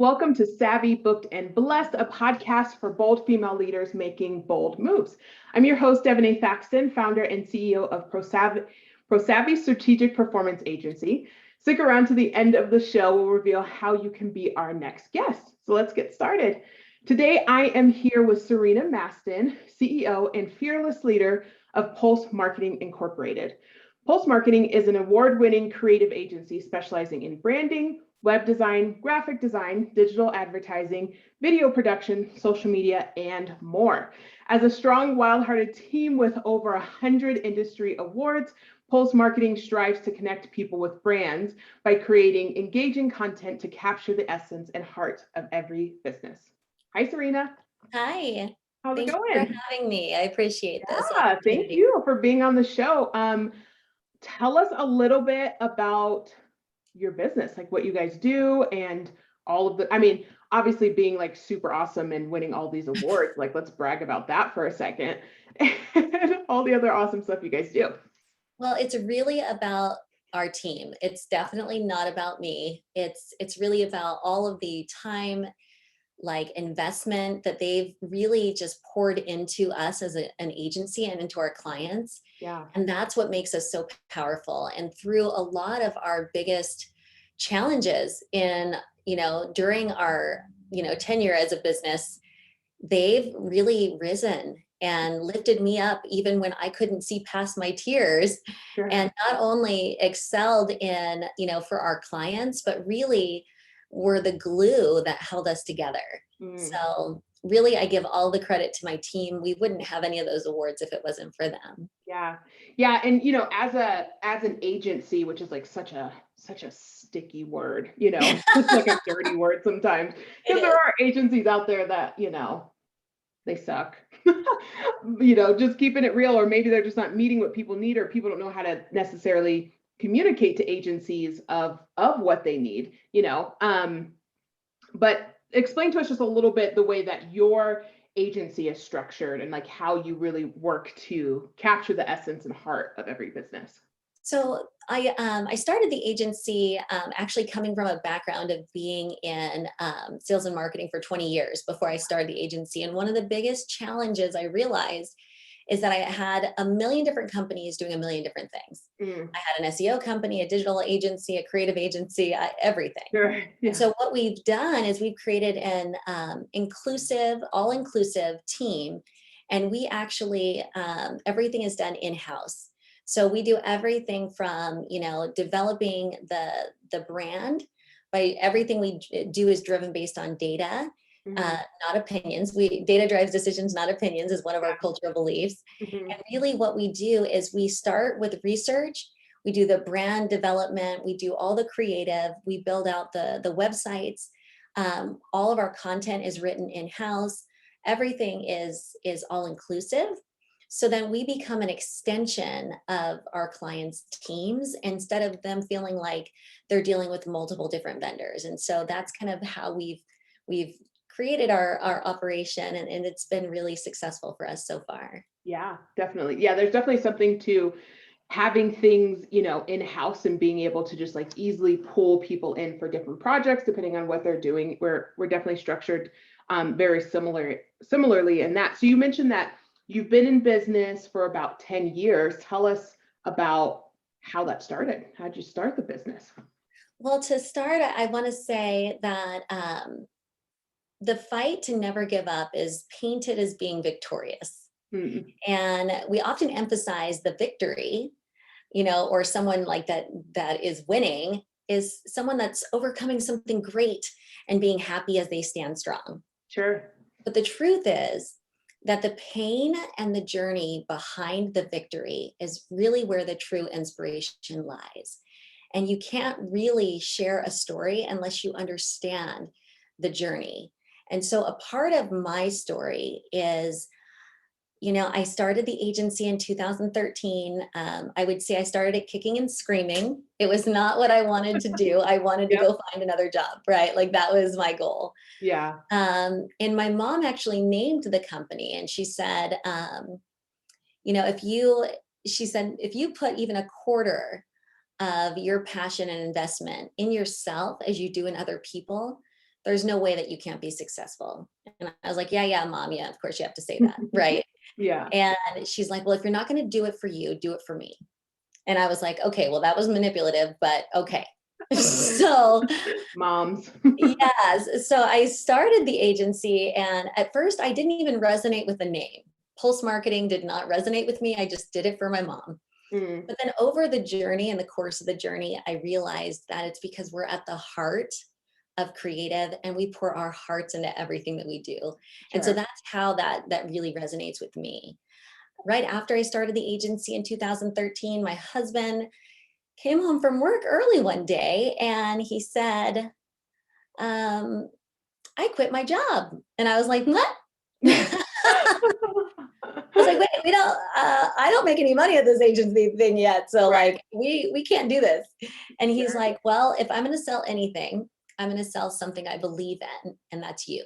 Welcome to Savvy, Booked, and Blessed, a podcast for bold female leaders making bold moves. I'm your host, Devonee Thaxton, founder and CEO of ProSavvy Strategic Performance Agency. Stick around to the end of the show. We'll reveal how you can be our next guest. So let's get started. Today, I am here with Serena Mastin, CEO and fearless leader of Pulse Marketing Incorporated. Pulse Marketing is an award-winning creative agency specializing in branding, web design, graphic design, digital advertising, video production, social media, and more. As a strong, wild-hearted team with over 100 industry awards, Pulse Marketing strives to connect people with brands by creating engaging content to capture the essence and heart of every business. Hi, Serena. Hi. How's it Thank you going? for having me. I appreciate this Yeah, thank opportunity. you for being on the show. Tell us a little bit about your business, like what you guys do and all of obviously being like super awesome and winning all these awards, like let's brag about that for a second. And all the other awesome stuff you guys do. Well, it's really about our team. It's definitely not about me. It's really about all of the time, like investment that they've really just poured into us as an agency and into our clients. Yeah. And that's what makes us so powerful. And through a lot of our biggest challenges during our, tenure as a business, they've really risen and lifted me up even when I couldn't see past my tears, Sure. and not only excelled in, for our clients, but really were the glue that held us together. So really, I give all the credit to my team. We wouldn't have any of those awards if it wasn't for them. Yeah. Yeah. And as an agency, which is like such a sticky word, it's like a dirty word sometimes. It Because there is. are agencies out there that, they suck. Just keeping it real, or maybe they're just not meeting what people need, or people don't know how to necessarily communicate to agencies of what they need, but explain to us just a little bit the way that your agency is structured and like how you really work to capture the essence and heart of every business. So I started the agency actually coming from a background of being in sales and marketing for 20 years before I started the agency. And one of the biggest challenges I realized is that I had a million different companies doing a million different things. I had an SEO company, a digital agency, a creative agency, everything. Sure. Yeah. And so what we've done is we've created an inclusive, all-inclusive team. And we actually, everything is done in-house. So we do everything from, developing the brand. By everything we do is driven based on data, not opinions. Data drives decisions, not opinions, is one of our cultural beliefs. And really what we do is we start with research. We do the brand development. We do all the creative. We build out the websites. All of our content is written in-house. Everything is all inclusive. So then we become an extension of our clients' teams instead of them feeling like they're dealing with multiple different vendors. And so that's kind of how we've created our operation, and it's been really successful for us so far. Yeah, definitely. Yeah, there's definitely something to having things, in-house and being able to just like easily pull people in for different projects depending on what they're doing. We're definitely structured very similarly in that. So you mentioned that you've been in business for about 10 years. Tell us about how that started. How'd you start the business? Well, to start, I want to say that the fight to never give up is painted as being victorious. And we often emphasize the victory, or someone like that is winning is someone that's overcoming something great and being happy as they stand strong. Sure. But the truth is that the pain and the journey behind the victory is really where the true inspiration lies. And you can't really share a story unless you understand the journey. And so a part of my story is, I started the agency in 2013. I would say I started it kicking and screaming. It was not what I wanted to do. I wanted to go find another job, right? Like that was my goal. Yeah. And my mom actually named the company, and she said, if you put even a quarter of your passion and investment in yourself as you do in other people, there's no way that you can't be successful. And I was like, yeah, mom. Yeah, of course you have to say that. Right. Yeah. And she's like, well, if you're not going to do it for you, do it for me. And I was like, okay, well, that was manipulative, but okay. So Moms. yes, so I started the agency, and at first I didn't even resonate with the name. Pulse marketing did not resonate with me. I just did it for my mom. Mm. But then over the journey and the course of the journey, I realized that it's because we're at the heart of creative and we pour our hearts into everything that we do. And so Sure. that's how that really resonates with me. Right after I started the agency in 2013, my husband came home from work early one day and he said, I quit my job. And I was like, what? I was like, wait, we don't, I don't make any money at this agency thing yet. So Right. like, we can't do this. And he's Sure. like, well, if I'm going to sell anything, I'm going to sell something I believe in, and that's you.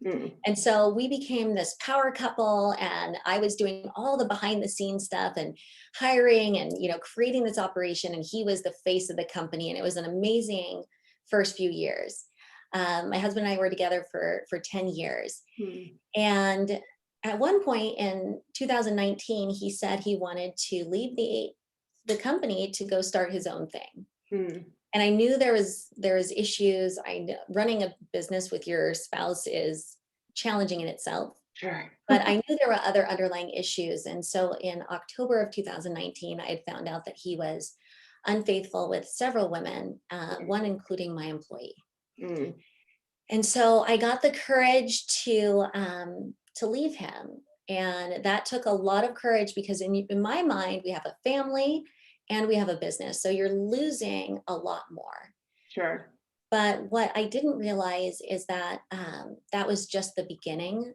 Mm. And so we became this power couple, and I was doing all the behind the scenes stuff and hiring and, creating this operation. And he was the face of the company. And it was an amazing first few years. My husband and I were together for 10 years. Mm. And at one point in 2019, he said he wanted to leave the company to go start his own thing. Mm. And I knew there was issues. Running a business with your spouse is challenging in itself, Sure. but I knew there were other underlying issues. And so in October of 2019, I had found out that he was unfaithful with several women, one including my employee. Mm. And so I got the courage to leave him. And that took a lot of courage because in my mind, we have a family and we have a business. So you're losing a lot more. Sure. But what I didn't realize is that that was just the beginning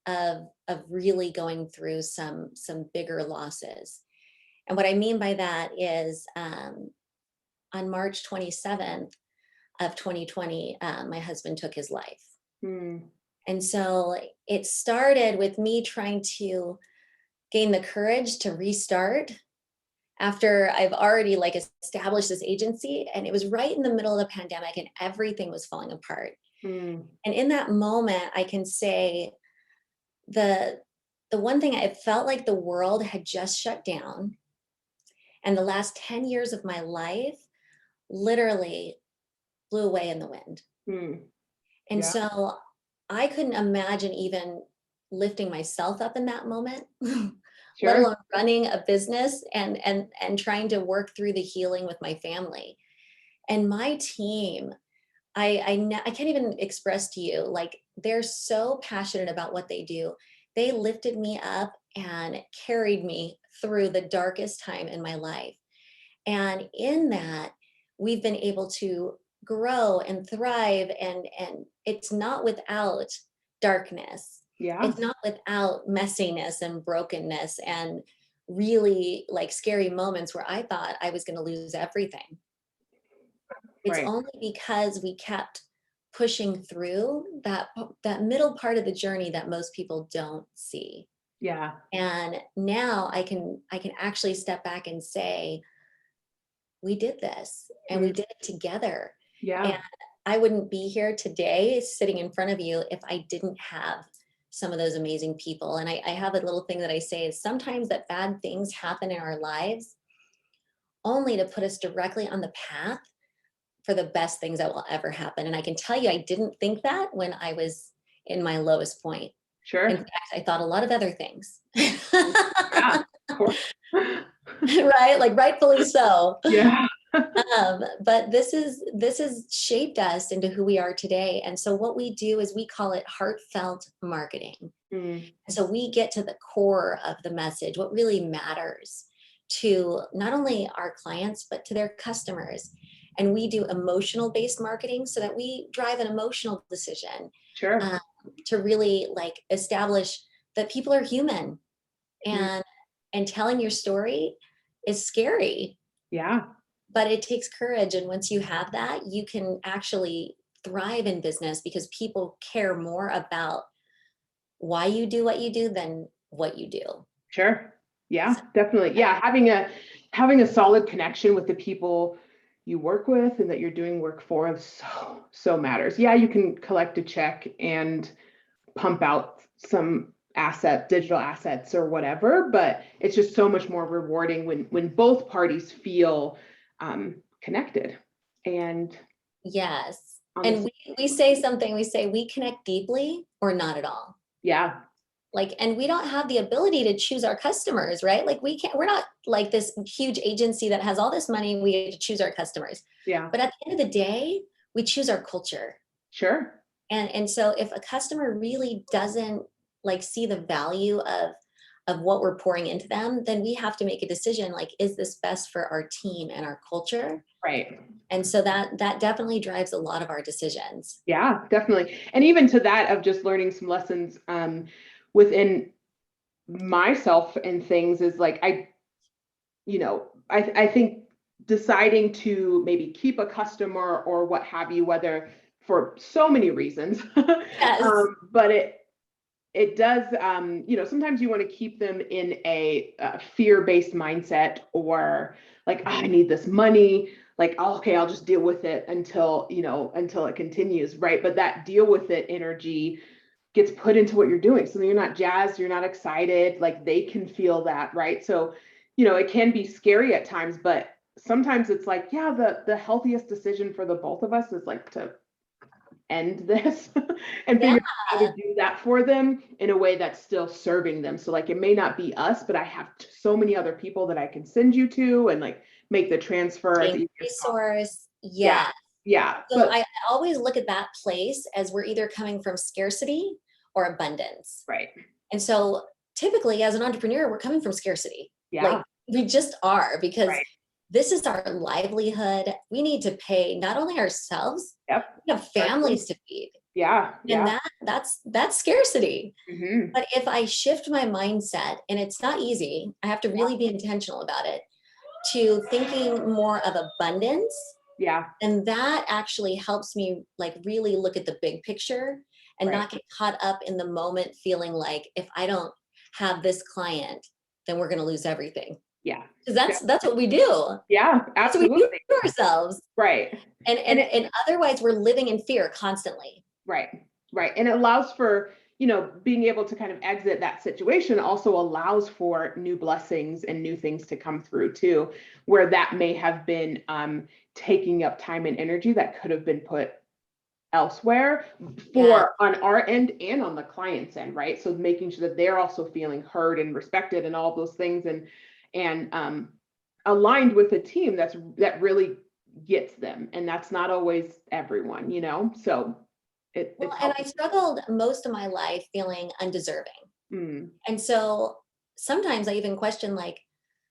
of really going through some bigger losses. And what I mean by that is on March 27th of 2020, my husband took his life. Mm. And so it started with me trying to gain the courage to restart after I've already established this agency, and it was right in the middle of the pandemic and everything was falling apart. Mm. And in that moment, I can say the one thing, I felt like the world had just shut down, and the last 10 years of my life literally blew away in the wind. Mm. And Yeah. so I couldn't imagine even lifting myself up in that moment, let Sure. alone running a business and trying to work through the healing with my family. And my team, I can't even express to you, like, they're so passionate about what they do. They lifted me up and carried me through the darkest time in my life. And in that, we've been able to grow and thrive, and it's not without darkness. Yeah. It's not without messiness and brokenness and really scary moments where I thought I was going to lose everything. It's Right. only because we kept pushing through that middle part of the journey that most people don't see. Yeah. And now I can actually step back and say, we did this and we Mm. did it together. Yeah. And I wouldn't be here today sitting in front of you if I didn't have some of those amazing people. And I have a little thing that I say is sometimes that bad things happen in our lives only to put us directly on the path for the best things that will ever happen. And I can tell you, I didn't think that when I was in my lowest point. Sure. In fact, I thought a lot of other things. Yeah. Of course. Right? Like rightfully so. Yeah. But this has shaped us into who we are today. And so what we do is we call it heartfelt marketing. Mm. And so we get to the core of the message, what really matters to not only our clients, but to their customers. And we do emotional based marketing so that we drive an emotional decision Sure. to really establish that people are human, Mm. and telling your story is scary. Yeah. But it takes courage. And once you have that, you can actually thrive in business because people care more about why you do what you do than what you do. Sure. Yeah, definitely. Yeah. Having a solid connection with the people you work with and that you're doing work for so matters. Yeah, you can collect a check and pump out some digital assets or whatever, but it's just so much more rewarding when both parties feel connected. And yes. And we say something, we say we connect deeply or not at all. Yeah. Like, and we don't have the ability to choose our customers, right? Like we're not like this huge agency that has all this money. We get to choose our customers. Yeah. But at the end of the day, we choose our culture. Sure. And so if a customer really doesn't like see the value of what we're pouring into them, then we have to make a decision like, is this best for our team and our culture? Right. And so that definitely drives a lot of our decisions. Yeah, definitely. And even to that of just learning some lessons within myself and things is like, I think deciding to maybe keep a customer or what have you, whether for so many reasons, Yes. but it does, sometimes you want to keep them in a fear-based mindset, or like, oh, I need this money. Like, oh, okay, I'll just deal with it until it continues. Right. But that deal with it energy gets put into what you're doing. So you're not jazzed, you're not excited, like they can feel that. Right. So, it can be scary at times, but sometimes it's like, yeah, the healthiest decision for the both of us is like to end this and figure out how to do that for them in a way that's still serving them. So like, it may not be us, but I have so many other people that I can send you to and like make the transfer as easy as possible. Resource. Yeah. Yeah. So But I always look at that place as we're either coming from scarcity or abundance. right. And so typically as an entrepreneur, we're coming from scarcity. Yeah. Like we just are, because Right. this is our livelihood. We need to pay not only ourselves, Yep. we have families to feed. Yeah. And that's scarcity. Mm-hmm. But if I shift my mindset, and it's not easy, I have to really be intentional about it, to thinking more of abundance. Yeah. And that actually helps me like really look at the big picture and Right. not get caught up in the moment feeling like if I don't have this client, then we're going to lose everything. Yeah. Because that's what we do. Yeah, That's what we absolutely. do to ourselves. Right. And otherwise we're living in fear constantly. Right. Right. And it allows for, being able to kind of exit that situation also allows for new blessings and new things to come through too, where that may have been taking up time and energy that could have been put elsewhere on our end and on the client's end, right? So making sure that they're also feeling heard and respected and all those things, and aligned with a team that really gets them, and that's not always everyone, so Well, and I struggled most of my life feeling undeserving. And so sometimes I even question like,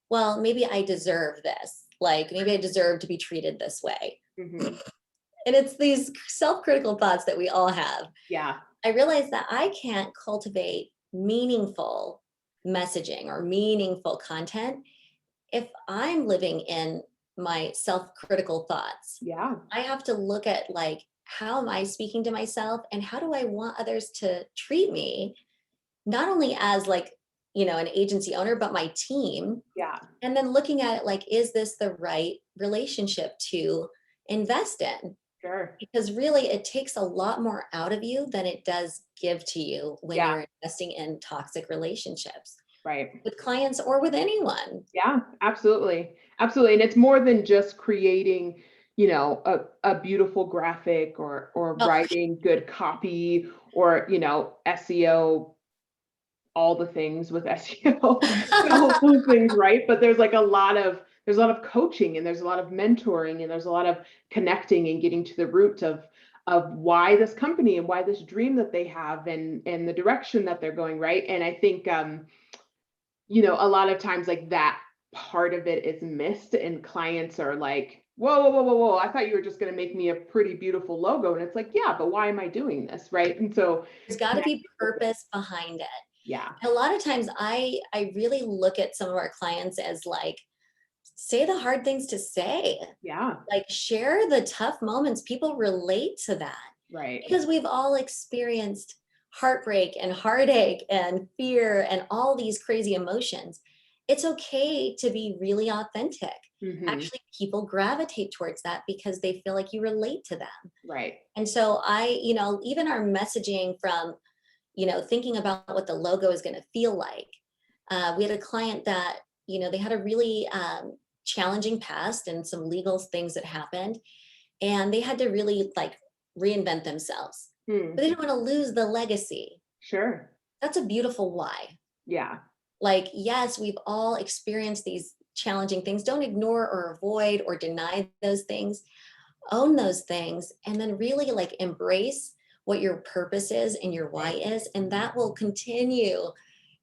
well, maybe I deserve this. Like maybe I deserve to be treated this way. Mm-hmm. And it's these self-critical thoughts that we all have. Yeah. I realized that I can't cultivate meaningful messaging or meaningful content if I'm living in my self-critical thoughts. Yeah. I have to look at like, how am I speaking to myself and how do I want others to treat me? Not only as like, an agency owner, but my team. Yeah. And then looking at it like, is this the right relationship to invest in? Sure. Because really it takes a lot more out of you than it does give to you when you're investing in toxic relationships. Right. With clients or with anyone. Yeah, absolutely. Absolutely. And it's more than just creating, a beautiful graphic or writing good copy or, SEO, all the things with SEO, all those things, right? But there's like a lot of coaching, and there's a lot of mentoring, and there's a lot of connecting and getting to the root of why this company and why this dream that they have and the direction that they're going, right? And I think a lot of times like that part of it is missed, and clients are like, whoa, I thought you were just going to make me a pretty beautiful logo. And it's like, yeah, but why am I doing this? Right. And so there's got to be purpose behind it. Yeah. And a lot of times I really look at some of our clients as like, say the hard things to say. Yeah. Like share the tough moments. People relate to that. Right. Because we've all experienced heartbreak and heartache and fear and all these crazy emotions. it's okay to be really authentic. Mhm. Actually, people gravitate towards that because they feel like you relate to them. Right. And so even our messaging from, thinking about what the logo is going to feel like. We had a client that, they had a really challenging past and some legal things that happened, and they had to really like reinvent themselves, Hmm. but they didn't want to lose the legacy. Sure. That's a beautiful why. Yeah. Like, yes, we've all experienced these challenging things. Don't ignore or avoid or deny those things. Own those things, and then really like embrace what your purpose is and your why is, and that will continue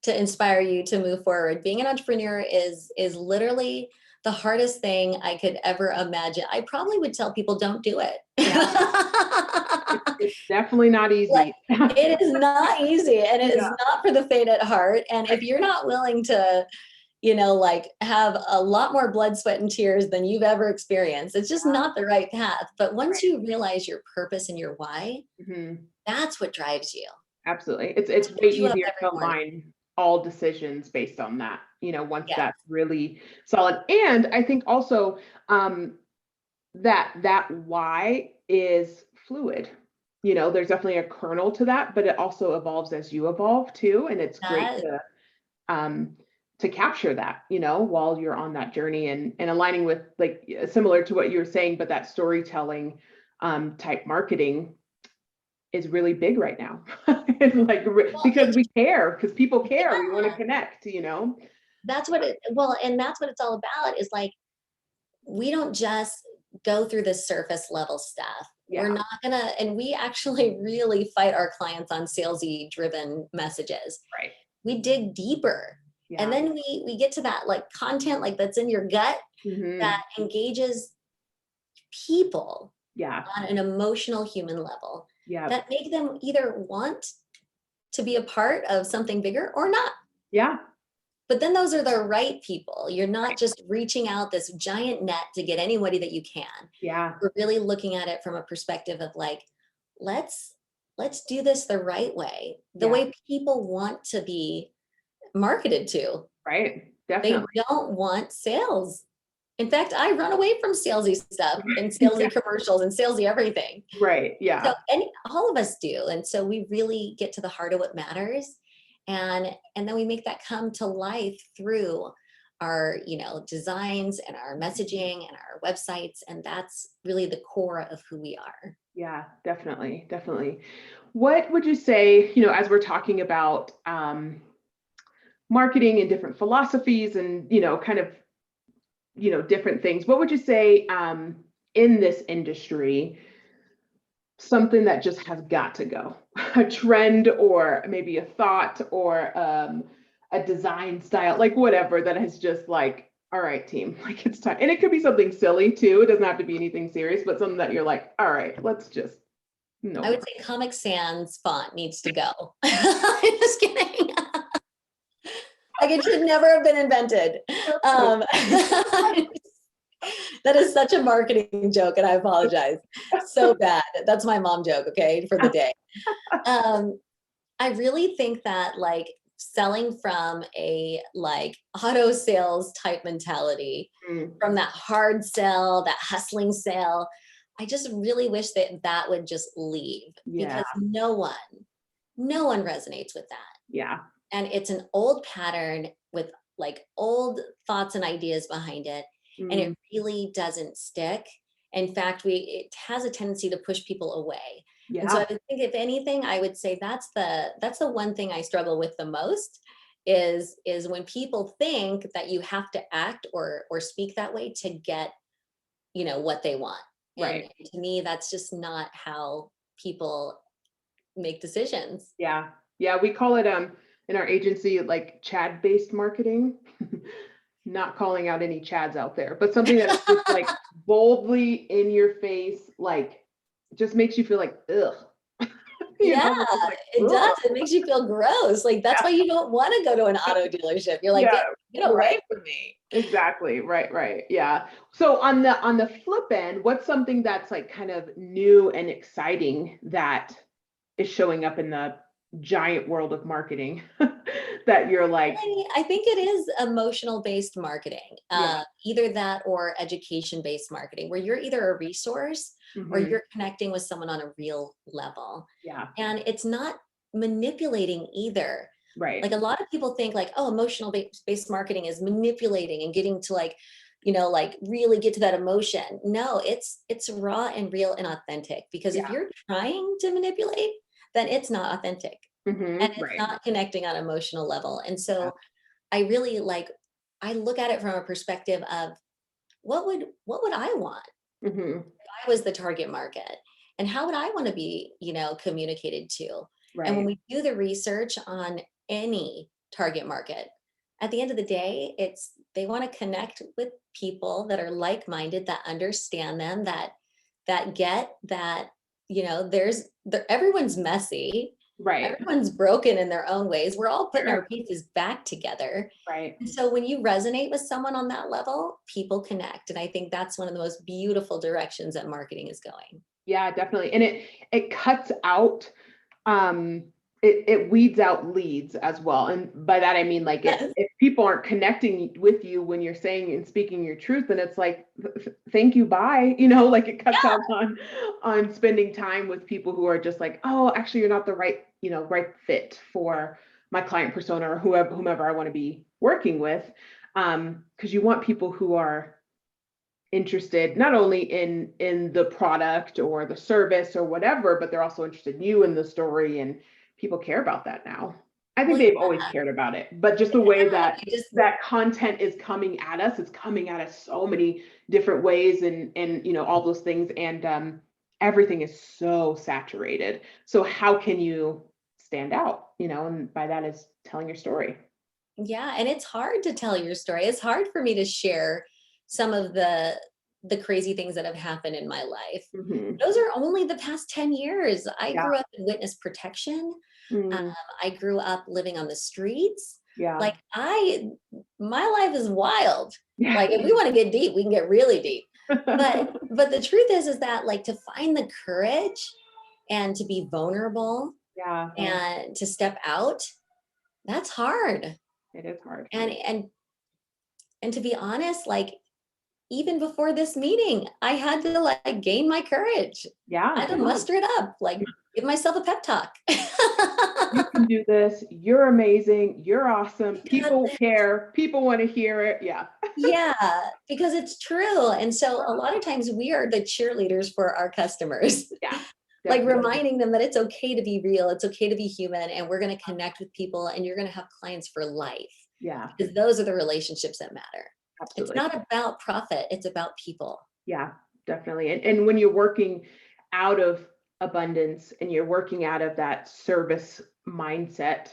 to inspire you to move forward. Being an entrepreneur is literally the hardest thing I could ever imagine. I probably would tell people don't do it. Yeah. It's definitely not Like, easy. it is not easy, and it is Yeah. not for the faint at heart. And if you're not willing to, like have a lot more blood, sweat, and tears than you've ever experienced, it's just not the right path. But once Right. you realize your purpose and your why, Mhm. that's what drives you. Absolutely. That's It's what way gets you up easier every to morning. align all decisions based on that, once Yes. that's really solid. And I think also um that why is fluid. There's definitely a kernel to that, but it also evolves as you evolve too. And it's great Yes. um to capture that, while you're on that journey, and aligning with, like, similar to what you were saying, but that storytelling type marketing is really big right now. It's like Well, because we care, because people care, we want to yeah, connect. and that's what it's all about, is like, we don't just go through the surface level stuff. We're Yeah. not gonna, and we actually really fight our clients on salesy driven messages. Right. We dig deeper, and Yeah. then we get to that like content like that's in your gut Hmm. that engages people Yeah. on an emotional human level, Yeah. that make them either want to be a part of something bigger or not. Yeah. But then those are the right people. You're not Right. just reaching out this giant net to get anybody that you can. Yeah. We're really looking at it from a perspective of like, let's let's do this the right way, the Yeah. way people want to be marketed to. Right. They Definitely. don't want sales. In fact, I run away from salesy stuff and Yeah. salesy commercials and salesy everything. Right. So Yeah. all of us do. And so we really get to the heart of what matters. And then we make that come to life through our, designs and our messaging and our websites. And that's really the core of who we are. Yeah. Definitely. Definitely. What would you say, as we're talking about marketing and different philosophies, and, kind of, different things, what would you say in this industry, something that just has got to go, a trend, or maybe a thought, or a design style, like whatever, that has just like, all right, team, like it's time. And it could be something silly too. It doesn't have to be anything serious, but something that you're like, all right, let's just no I would more. say Comic Sans font needs to go. I'm just kidding. Like, it should never have been invented. Um, that is such a marketing joke, and I apologize. So bad. That's my mom joke, okay, for the day. Um, I really think that like selling from a like auto sales type mentality, Mm, from that hard sell, that hustling sale, I just really wish that that would just leave, yeah, because no one resonates with that. yeah, And it's an old pattern with like old thoughts and ideas behind it, and mm, it really doesn't stick. In fact, it has a tendency to push people away. And so yeah, I would think, if anything, I would say that's the one thing I struggle with the most, is when people think that you have to act or speak that way to get, what they want. And right, to me, that's just not how people make decisions. yeah, yeah. We call it in our agency, like, Chad based marketing. Not calling out any Chads out there, but something that's just like boldly in your face, like, just makes you feel like, ugh. Yeah, It's like, it ugh. does. It makes you feel gross. Like, that's why you don't want to go to an auto dealership. You're like, Yeah, get away right. from me. Exactly. Right, right. Yeah. So on the flip end, what's something that's like kind of new and exciting that is showing up in the giant world of marketing that you're like, I think it is emotional based marketing, yeah. either that or education based marketing, where you're either a resource or Mhm. you're connecting with someone on a real level. Yeah. And it's not manipulating either. Right. Like a lot of people think like, oh, emotional based marketing is manipulating and getting to like, like really get to that emotion. No, it's raw and real and authentic, because if Yeah. you're trying to manipulate, then it's not authentic and it's Right. not connecting on emotional level. And Yeah. so I really I look at it from a perspective of what would I want Mhm. if I was the target market, and how would I want to be, communicated to? And when Right. we do the research on any target market, at the end of the day, it's they want to connect with people that are like-minded, that understand them, that get that, everyone's messy. Right. Everyone's broken in their own ways. We're all putting Sure. our pieces back together. Right. And so when you resonate with someone on that level, people connect. And I think that's one of the most beautiful directions that marketing is going. Yeah, definitely. And it cuts out um it weeds out leads as well. And by that I mean like Yes. if people aren't connecting with you when you're saying and speaking your truth, then it's like thank you, bye. Like it cuts Yeah. out on spending time with people who are just like, oh, actually you're not the right, right fit for my client persona or whomever I want to be working with. Because you want people who are interested not only in the product or the service or whatever, but they're also interested in you and the story, and people care about that now. I think Well, they've always cared about it, but just the way yeah, that you just that content is coming at us, it's coming at us so many different ways, and all those things, and everything is so saturated. So how can you stand out? And by that is telling your story. yeah, and it's hard to tell your story. It's hard for me to share some of the crazy things that have happened in my life. Hmm. Those are only the past 10 years. I Yeah. grew up in witness protection. Um, Mm, I grew up living on the streets. yeah. Like my life is wild. Yeah. Like if we want to get deep, we can get really deep. But the truth is that like to find the courage and to be vulnerable Yeah. and to step out, that's hard. It is hard. And to be honest, like even before this meeting, I had to like gain my courage. I Yeah. had to muster it up, like give myself a pep talk. You can do this. You're amazing. You're awesome. People care. People want to hear it. Yeah. Yeah, because it's true. And so a lot of times we are the cheerleaders for our customers, Yeah. like Definitely. reminding them that it's okay to be real, it's okay to be human, and we're going to connect with people and you're going to have clients for life, Yeah. because those are the relationships that matter. It's Absolutely. not about profit, it's about people. Yeah. Definitely. And when you're working out of abundance and you're working out of that service mindset,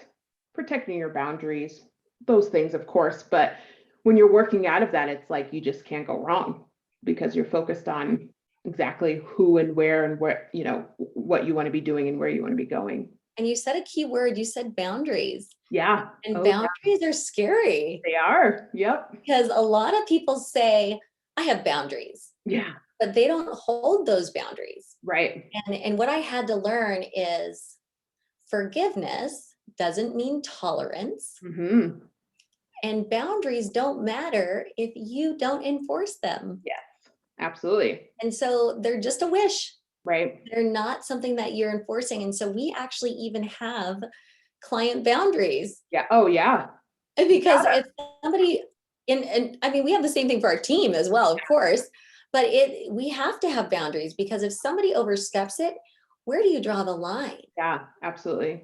protecting your boundaries, those things, of course. But when you're working out of that, it's like you just can't go wrong because you're focused on exactly who and where and where, what you want to be doing and where you want to be going. And you said a key word, you said boundaries. Yeah. And Oh, yeah. boundaries are scary They are. Yep. because a lot of people say, I have boundaries, Yeah. but they don't hold those boundaries. Right. And what I had to learn is forgiveness doesn't mean tolerance, Hmm. and boundaries don't matter if you don't enforce them. Yes. Absolutely. And so they're just a wish. Right. They're not something that you're enforcing. And so we actually even have client boundaries. Yeah. Oh, yeah. Because if somebody and I mean we have the same thing for our team as well, of course, but we have to have boundaries, because if somebody oversteps it, where do you draw the line? Yeah. Absolutely.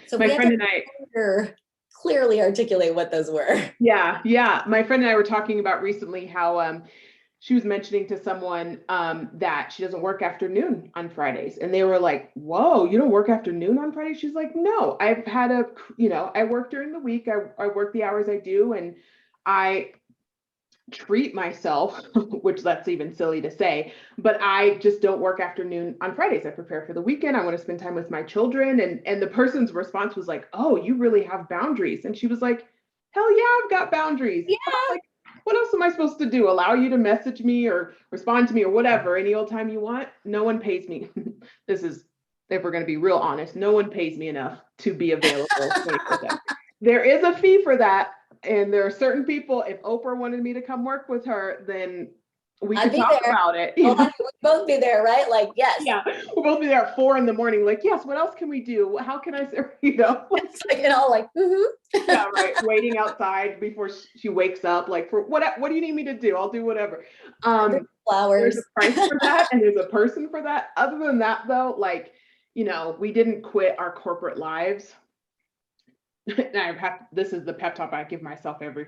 So My we have to friend and I, clearly articulate what those were. yeah, yeah. My friend and I were talking about recently how she was mentioning to someone that she doesn't work afternoon on Fridays. And they were like, whoa, you don't work afternoon on Fridays? She's like, no, I've had I work during the week. I work the hours I do, and I treat myself, which that's even silly to say, but I just don't work afternoon on Fridays. I prepare for the weekend. I want to spend time with my children. And the person's response was like, oh, you really have boundaries. And she was like, hell yeah, I've got boundaries. Yeah. Like, what else am I supposed to do? Allow you to message me or respond to me or whatever any old time you want? No one pays me. This is, if we're going to be real honest, no one pays me enough to be available 24/7. there is a fee for that. And there are certain people, if Oprah wanted me to come work with her, then we I'd could be talk there. about it. Oh, honey, we'd both be there, right? Like, yes. Yeah, we'll both be there at 4 a.m. Like, yes, what else can we do? How can I serve, It's like, like, Yeah, right. Waiting outside before she wakes up, like, for what do you need me to do? I'll do whatever. There's flowers. a price for that and there's a person for that. Other than that, though, like, we didn't quit our corporate lives. And this is the pep talk I give myself every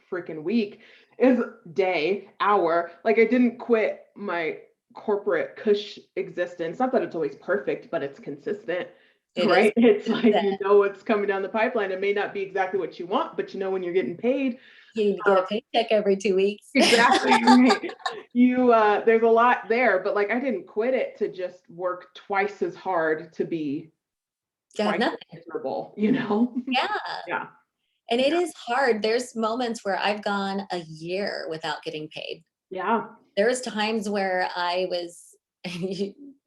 freaking week, is day, hour. Like, I didn't quit my corporate cush existence. Not that it's always perfect, but it's consistent. Right? It's like, what's coming down the pipeline. It may not be exactly what you want, but when you're getting paid. You get a paycheck every 2 weeks. Exactly. Right. There's a lot there, but like, I didn't quit it to just work twice as hard to be miserable, Yeah. Yeah. And it is hard. There's moments where I've gone a year without getting paid. Yeah. There's times where I was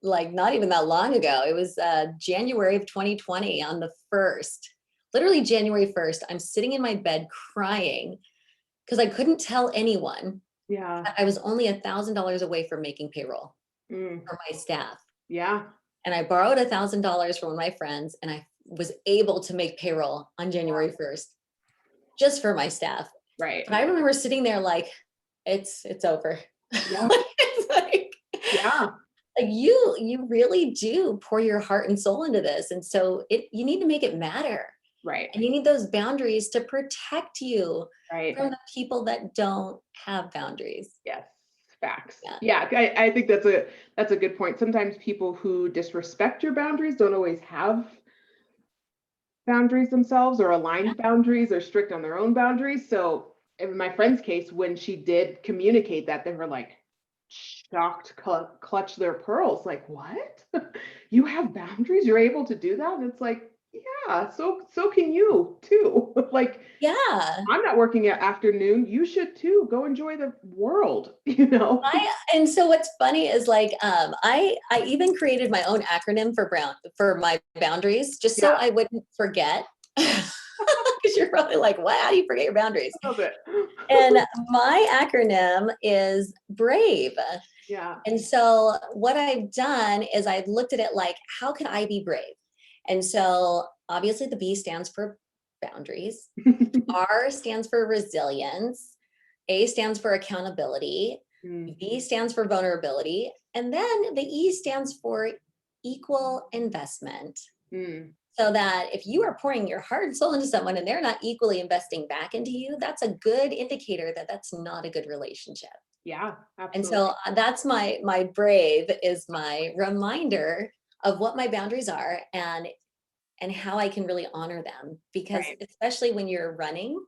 like, not even that long ago. It was January of 2020 on the 1st, literally January 1st. I'm sitting in my bed crying because I couldn't tell anyone. Yeah. I was only $1,000 away from making payroll for my staff. Yeah. And I borrowed $1,000 from one of my friends, and I was able to make payroll on January 1st, just for my staff. Right. And I remember sitting there like, it's over. Yeah. It's like, yeah. Like you really do pour your heart and soul into this. And so you need to make it matter. Right. And you need those boundaries to protect you from the people that don't have boundaries. Yes. Facts. Yeah. I think that's a good point. Sometimes people who disrespect your boundaries don't always have boundaries themselves, or aligned boundaries, or strict on their own boundaries. So in my friend's case, when she did communicate that, they were like shocked, clutch their pearls. Like, what? You have boundaries? You're able to do that? And it's like, yeah, so can you too. Like, yeah, I'm not working at afternoon. You should too. Go enjoy the world, And so what's funny is like, I even created my own acronym for my boundaries, just so I wouldn't forget. Because you're probably like, what? How do you forget your boundaries? A little bit. And my acronym is BRAVE. Yeah. And so what I've done is I've looked at it like, how can I be brave? And so obviously the B stands for boundaries. R stands for resilience. A stands for accountability. V stands for vulnerability. And then the E stands for equal investment. So that if you are pouring your heart and soul into someone and they're not equally investing back into you, that's a good indicator that that's not a good relationship. Yeah, absolutely. And so that's my brave, is my reminder of what my boundaries are and how I can really honor them. Because especially when you're running,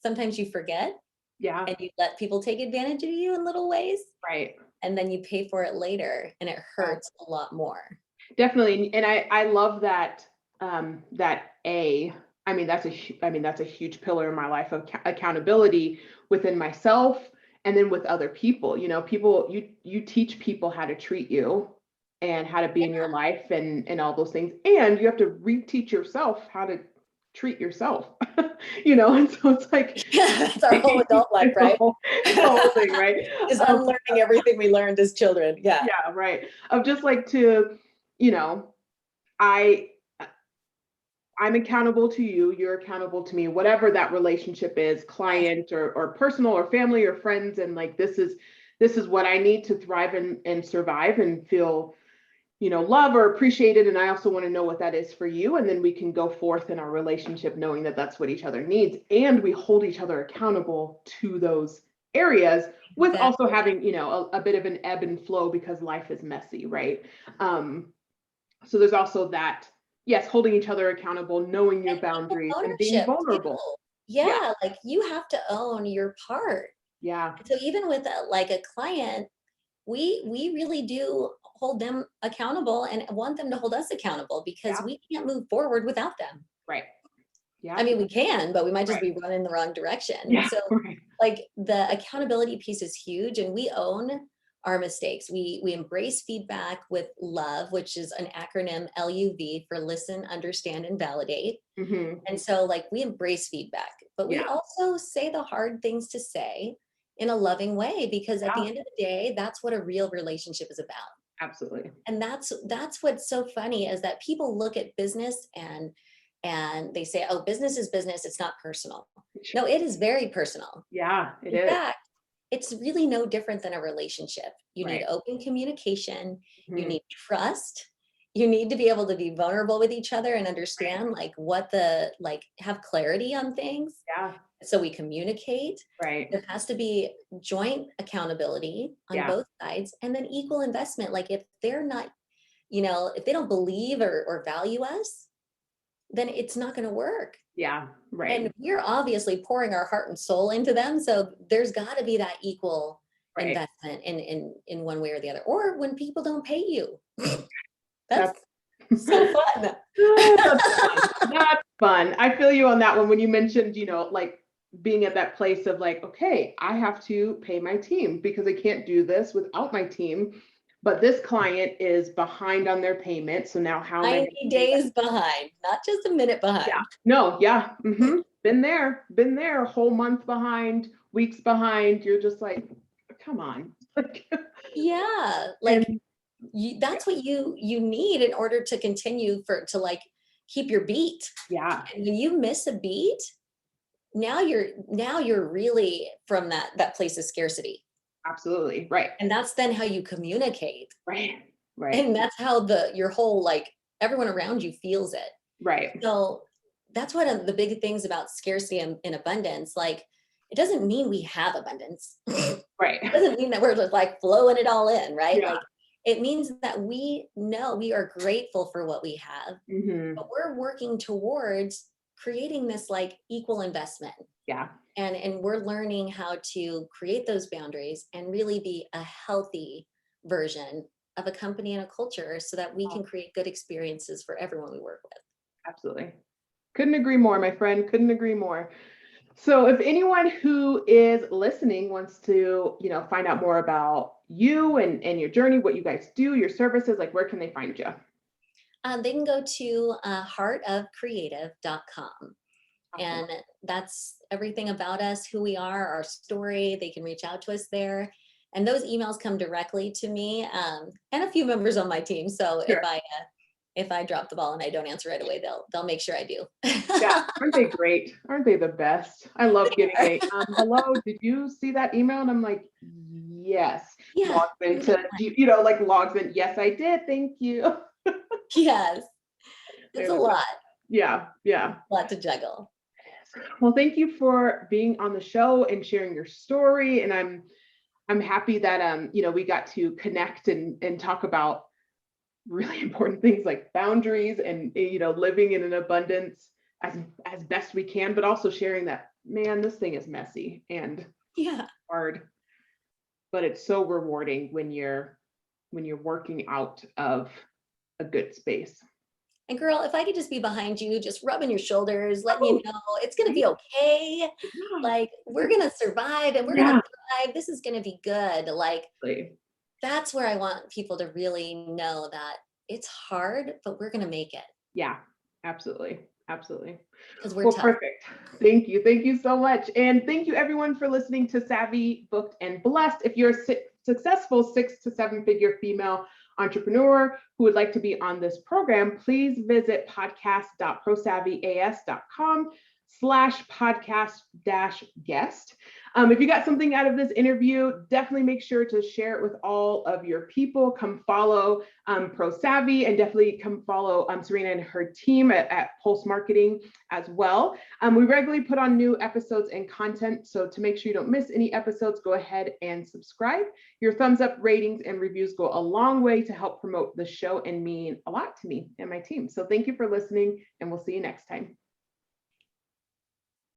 sometimes you forget. Yeah. And you let people take advantage of you in little ways. Right. And then you pay for it later, and it hurts a lot more. Definitely. And I love that that's a huge pillar in my life of accountability within myself, and then with other people. You teach people how to treat you and how to be in your life and all those things, and you have to reteach yourself how to treat yourself. And so it's like, it's our whole adult life, right? It's the whole thing, right? Is unlearning everything we learned as children. Yeah, right. Of just like I'm accountable to you, you're accountable to me, whatever that relationship is, client or personal or family or friends. And like, this is what I need to thrive and survive and feel, love or appreciated. And I also want to know what that is for you. And then we can go forth in our relationship knowing that that's what each other needs. And we hold each other accountable to those areas, with also having, a bit of an ebb and flow, because life is messy, right? So there's also that. Yes, holding each other accountable, knowing your boundaries, and being vulnerable. Yeah, like you have to own your part. Yeah. So even with a client, we really do hold them accountable and want them to hold us accountable, because we can't move forward without them. Right. Yeah. I mean, we can, but we might just be running in the wrong direction. Yeah. So like the accountability piece is huge, and we own our mistakes. We embrace feedback with love, which is an acronym LUV for listen, understand, and validate. Hmm. And so like we embrace feedback, but we Yeah. also say the hard things to say in a loving way, because at the Yeah. end of the day, that's what a real relationship is about. Absolutely. And that's what's so funny, is that people look at business and they say, oh, business is business, it's not personal. No, it is very personal. Yeah, it In is. fact, it's really no different than a relationship. You need Right. open communication, you Mhm. need trust, you need to be able to be vulnerable with each other and Right. understand like have clarity on things. Yeah. So we communicate. Right. There has to be joint accountability on Yeah. both sides, and then equal investment. Like if they're not, if they don't believe or value us, then it's not going to work. Yeah. Right. And we're obviously pouring our heart and soul into them. So there's got to be that equal Right. investment in one way or the other. Or when people don't pay you. That's That's so fun. that's fun. That's fun. I feel you on that one when you mentioned, like being at that place of like, okay, I have to pay my team because I can't do this without my team. But this client is behind on their payment. So now how am I going 90 to pay them? days behind, not just a minute Yeah. behind. No, yeah. Been there, a whole month behind, weeks behind. You're just like, come on. Yeah. Like And that's what you need in order to continue to like keep your beat. yeah, And when you miss a beat, now you're really from that place of scarcity. absolutely. Right. And that's then how you communicate. Right. Right. And that's how your whole like everyone around you feels it. Right. So that's one of the big things about scarcity and abundance. Like it doesn't mean we have abundance. It Right. doesn't mean that we're just like flowing it all in, right? Yeah. Like it means that we know we are grateful for what we have, Hmm. but we're working towards creating this like equal investment. Yeah. And we're learning how to create those boundaries and really be a healthy version of a company and a culture so that we can create good experiences for everyone we work with. Absolutely. Couldn't agree more, my friend. Couldn't agree more. So if anyone who is listening wants to, find out more about you and your journey, what you guys do, your services, like where can they find you? They can go to heartofcreative.com. Awesome. And that's everything about us, who we are, our story. They can reach out to us there. And those emails come directly to me and a few members on my team. So Sure. if I drop the ball and I don't answer right away, they'll make sure I do. Yeah. Aren't they great? Aren't they the best? I love getting a hello, did you see that email? And I'm like, yes. Yeah. Logs into, like logs in. Yes, I did. Thank you. Yes. It's a lot. Yeah. Yeah. A lot to juggle. Well, thank you for being on the show and sharing your story. And I'm happy that we got to connect and talk about really important things like boundaries and living in an abundance as best we can, but also sharing that, man, this thing is messy and hard, but it's so rewarding when you're working out of a good space. And girl, if I could just be behind you, just rubbing your shoulders, letting you know it's going to be okay. Yeah. Like we're going to survive and we're going to thrive. This is going to be good. Like that's where I want people to really know that it's hard, but we're going to make it. Yeah, absolutely. Absolutely. Because we're tough. Perfect. Thank you. Thank you so much. And thank you everyone for listening to Savvy, Booked, and Blessed. If you're a successful 6 to 7 figure female entrepreneur who would like to be on this program, please visit podcast.prosavvyas.com/podcast-guest. If you got something out of this interview, definitely make sure to share it with all of your people. Come follow ProSavvy and definitely come follow Serena and her team at Pulse Marketing as well. We regularly put on new episodes and content, so to make sure you don't miss any episodes, go ahead and subscribe. Your thumbs up, ratings, and reviews go a long way to help promote the show and mean a lot to me and my team. So thank you for listening, and we'll see you next time.